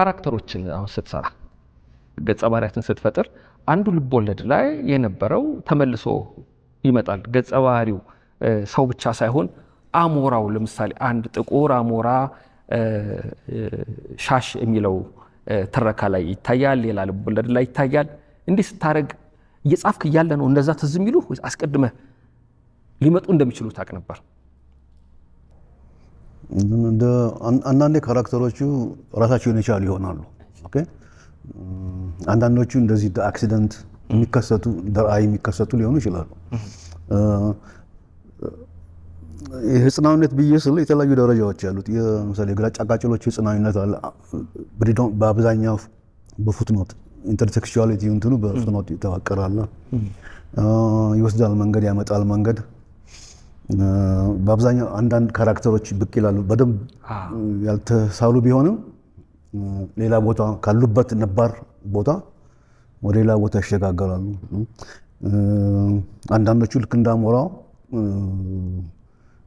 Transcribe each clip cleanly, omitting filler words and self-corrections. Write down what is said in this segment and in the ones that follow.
ካራክተሮችን አሁን ስትሰራ ገጸ ባህሪያትን ስትፈጥር አንዱ ልብ ወለድ ላይ የነበረው ተመልሶ ይመጣል። ገጸ ባህሪው ሰው ብቻ ሳይሆን አሞራው ለምሳሌ አንድ ጥቁር አሞራ ሻሽ የሚለው ትረካ ላይ ይታያል፣ ሌላ ልብ ወለድ ላይ ይታያል። እንዲህ ስታረግ እየጻፍክ እያለ ነው እንደዛ ትዝ የሚሉ አስቀድመ ሊመጡ እንደሚችሉ ታቅ ነበር? አንዳንዴ ካራክተሮቹ ራሳቸውን የቻሉ ይሆናሉ። ኦኬ አንዳንዶቹ እንደዚህ አክሲደንት የሚከሰቱ ደርአይ የሚከሰቱ ሊሆኑ ይችላሉ። የህጽናዊነት ብዬ ስለ የተለያዩ ደረጃዎች ያሉት ለምሳሌ ግራጫ ቃጭሎች ህጽናዊነት አለ። በአብዛኛው በፉትኖት ኢንተርቴክስቹዋሊቲ እንትኑ በፉትኖት ይተዋቀራል። ይወስዳል መንገድ ያመጣል መንገድ። በአብዛኛው አንዳንድ ካራክተሮች ብቅ ይላሉ በደንብ ያልተሳሉ ቢሆንም ሌላ ቦታ ካሉበት ነባር ቦታ ወደ ሌላ ቦታ ይሸጋገራሉ። አንዳንዶቹ ልክ እንዳሞራው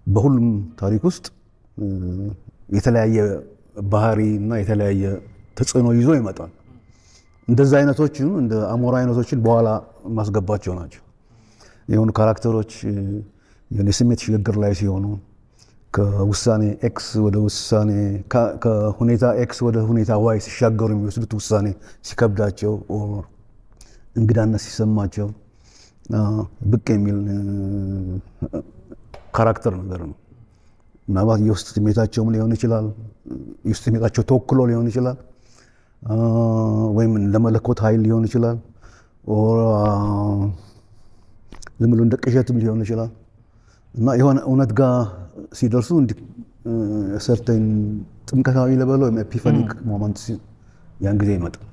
በሁሉም ታሪክ ውስጥ የተለያየ ባህሪ እና የተለያየ ተጽዕኖ ይዞ ይመጣል። እንደዛ አይነቶችን እንደ አሞራ አይነቶችን በኋላ ማስገባቸው ናቸው። የሆኑ ካራክተሮች የስሜት ሽግግር ላይ ሲሆኑ ከውሳኔ ኤክስ ወደ ውሳኔ ከሁኔታ ኤክስ ወደ ሁኔታ ዋይ ሲሻገሩ የሚወስዱት ውሳኔ ሲከብዳቸው እንግዳነት ሲሰማቸው ብቅ የሚል ካራክተር ነገር ነው። ምናልባት የውስጥ ስሜታቸውም ሊሆን ይችላል፣ የውስጥ ስሜታቸው ተወክሎ ሊሆን ይችላል፣ ወይም ለመለኮት ኃይል ሊሆን ይችላል፣ ዝም ብሎ እንደ ቅዠትም ሊሆን ይችላል እና የሆነ እውነት ጋር ሲደርሱ ሰርተን ጥምቀታዊ ለበለው ኤፒፋኒክ ሞመንት ያን ጊዜ ይመጣል።